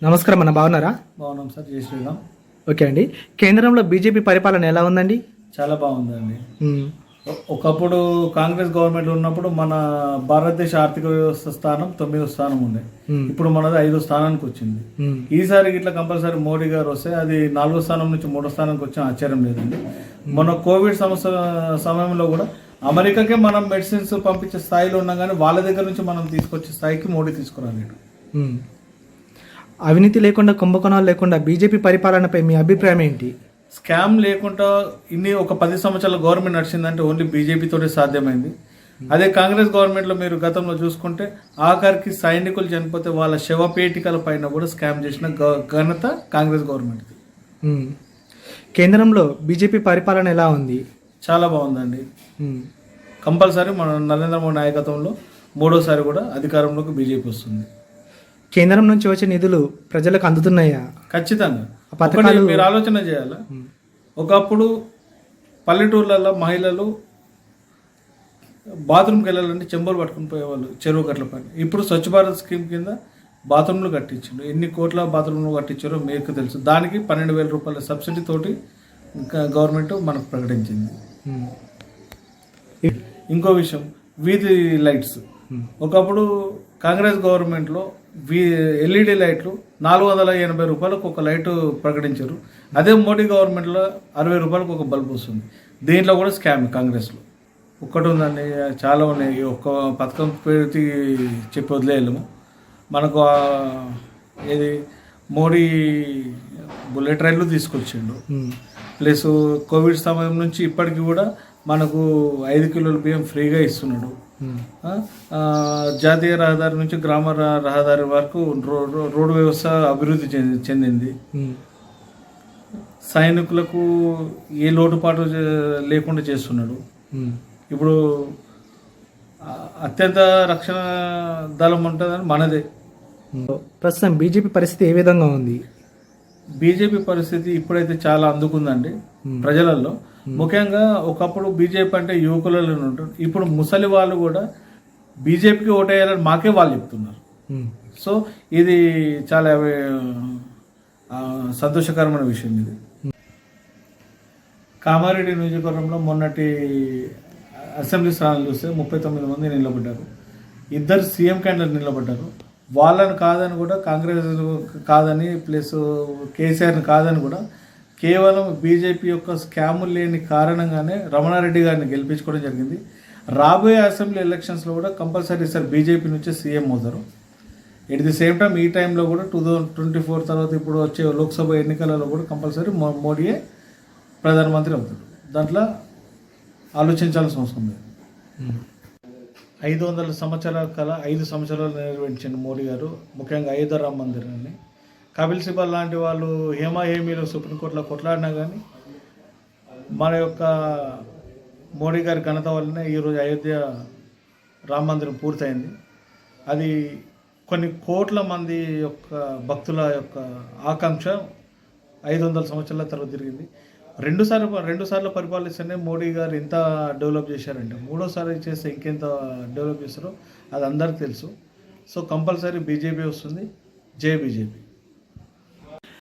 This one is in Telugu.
నమస్కారం అన్న, బాగున్నారా? బాగున్నాం సార్. జై శ్రీరామ్. ఓకే అండి. కేంద్రంలో బీజేపీ పరిపాలన ఎలా ఉందండి? చాలా బాగుందండి. ఒకప్పుడు కాంగ్రెస్ గవర్నమెంట్ ఉన్నప్పుడు మన భారతదేశ ఆర్థిక వ్యవస్థ స్థానం 9వ స్థానం ఉండే. ఇప్పుడు మనది 5వ స్థానానికి వచ్చింది. ఈసారి ఇట్లా కంపల్సరీ మోడీ గారు వస్తే అది 4వ స్థానం నుంచి 3వ స్థానానికి వచ్చిన ఆశ్చర్యం లేదండి. మన కోవిడ్ సమయంలో కూడా అమెరికాకే మనం మెడిసిన్స్ పంపించే స్థాయిలో ఉన్నాం, కానీ వాళ్ళ దగ్గర నుంచి మనం తీసుకొచ్చే స్థాయికి మోడీ తీసుకురాలేడు. అవినీతి లేకుండా, కుంభకోణాలు లేకుండా బీజేపీ పరిపాలనపై మీ అభిప్రాయం ఏంటి? స్కామ్ లేకుండా ఒక 10 సంవత్సరాల గవర్నమెంట్ నడిచిందంటే ఓన్లీ బీజేపీతోనే సాధ్యమైంది. అదే కాంగ్రెస్ గవర్నమెంట్లో మీరు గతంలో చూసుకుంటే ఆఖరికి సైనికులు చనిపోతే వాళ్ళ శవపేటికల పైన కూడా స్కామ్ చేసిన ఘనత కాంగ్రెస్ గవర్నమెంట్ది. కేంద్రంలో బీజేపీ పరిపాలన ఎలా ఉంది? చాలా బాగుందండి. కంపల్సరీ మన నరేంద్ర మోడీ నాయకత్వంలో 3వసారి కూడా అధికారంలోకి బీజేపీ వస్తుంది. కేంద్రం నుంచి వచ్చే నిధులు ప్రజలకు అందుతున్నాయా? ఖచ్చితంగా. మీరు ఆలోచన చేయాలా, ఒకప్పుడు పల్లెటూర్లలో మహిళలు బాత్రూమ్కి వెళ్ళాలంటే చెంబులు పట్టుకుని పోయేవాళ్ళు చెరువు గట్ల పైన. ఇప్పుడు స్వచ్ఛ భారత్ స్కీమ్ కింద బాత్రూమ్లు కట్టించారు. ఎన్ని కోట్ల బాత్రూమ్లు కట్టించారో మీకు తెలుసు. దానికి 12,000 రూపాయల సబ్సిడీ తోటి గవర్నమెంట్ మనకు ప్రకటించింది. ఇంకో విషయం, వీధి లైట్స్. ఒకప్పుడు కాంగ్రెస్ గవర్నమెంట్లో ఎల్ఈడి లైట్లు 480 రూపాయలకు ఒక లైట్ ప్రకటించారు. అదే మోడీ గవర్నమెంట్లో 60 రూపాయలకు ఒక బల్బ్ వస్తుంది. దీంట్లో కూడా స్కామ్ కాంగ్రెస్లో ఒక్కటి ఉందండి, చాలా ఉన్నాయి. ఒక్క పథకం పేరు చెప్పి వదిలేయలేము. మనకు ఏది మోడీ బుల్లెట్ రైళ్లు తీసుకొచ్చిండు. ప్లస్ కోవిడ్ సమయం నుంచి ఇప్పటికి కూడా మనకు 5 కిలోల బియ్యం ఫ్రీగా ఇస్తున్నాడు. జాతీయ రహదారి నుంచి గ్రామ రహదారి వరకు రోడ్డు వ్యవస్థ అభివృద్ధి చెందింది. సైనికులకు ఏ లోటుపాటు లేకుండా చేస్తున్నాడు. ఇప్పుడు అత్యంత రక్షణ దళం ఉంటుందని మనదే. ప్రస్తుతం బీజేపీ పరిస్థితి ఏ విధంగా ఉంది? బీజేపీ పరిస్థితి ఇప్పుడైతే చాలా అందుకుందండి ప్రజలలో. ముఖ్యంగా ఒకప్పుడు బీజేపీ అంటే యువకులలో ఉంటారు, ఇప్పుడు ముసలి వాళ్ళు కూడా బీజేపీకి ఓటేయాలని మాకే వాళ్ళు చెప్తున్నారు. సో ఇది చాలా సంతోషకరమైన విషయం. ఇది కామారెడ్డి నియోజకవర్గంలో మొన్నటి అసెంబ్లీ స్థానాలు చూస్తే 39 మంది నిలబడ్డారు. 2 సీఎం క్యాండిడేట్ నిలబడ్డారు. వాళ్ళని కాదని కూడా, కాంగ్రెస్ కాదని ప్లస్ కేసీఆర్ని కాదని కూడా, కేవలం బీజేపీ యొక్క స్కాములు లేని కారణంగానే రమణారెడ్డి గారిని గెలిపించుకోవడం జరిగింది. రాబోయే అసెంబ్లీ ఎలక్షన్స్లో కూడా కంపల్సరీ సార్ బీజేపీ నుంచే సీఎం అవుతారు. ఎట్ ది సేమ్ టైం ఈ టైంలో కూడా 2024 తర్వాత ఇప్పుడు వచ్చే లోక్సభ ఎన్నికలలో కూడా కంపల్సరీ మోడీయే ప్రధానమంత్రి అవుతాడు. దాంట్లో ఆలోచించాల్సిన అవసరం లేదు. 500 సంవత్సరాల కల 5 సంవత్సరాలు నిర్వహించిన మోడీ గారు, ముఖ్యంగా అయోధ్య రామ మందిరాన్ని, కపిల్ సిబల్ లాంటి వాళ్ళు హేమీలు సుప్రీంకోర్టులో కొట్లాడినా కానీ మన యొక్క మోడీ గారి ఘనత వల్లనే ఈరోజు అయోధ్య రామ మందిరం పూర్తయింది. అది కొన్ని కోట్ల మంది యొక్క భక్తుల యొక్క ఆకాంక్ష 500 సంవత్సరాల తర్వాత తిరిగింది. రెండు సార్లు పరిపాలిస్తేనే మోడీ గారు ఎంత డెవలప్ చేశారంటే, 3వసారి చేస్తే ఇంకెంత డెవలప్ చేస్తారో అది అందరికీ తెలుసు. సో కంపల్సరీ బీజేపీ వస్తుంది. జై బీజేపీ.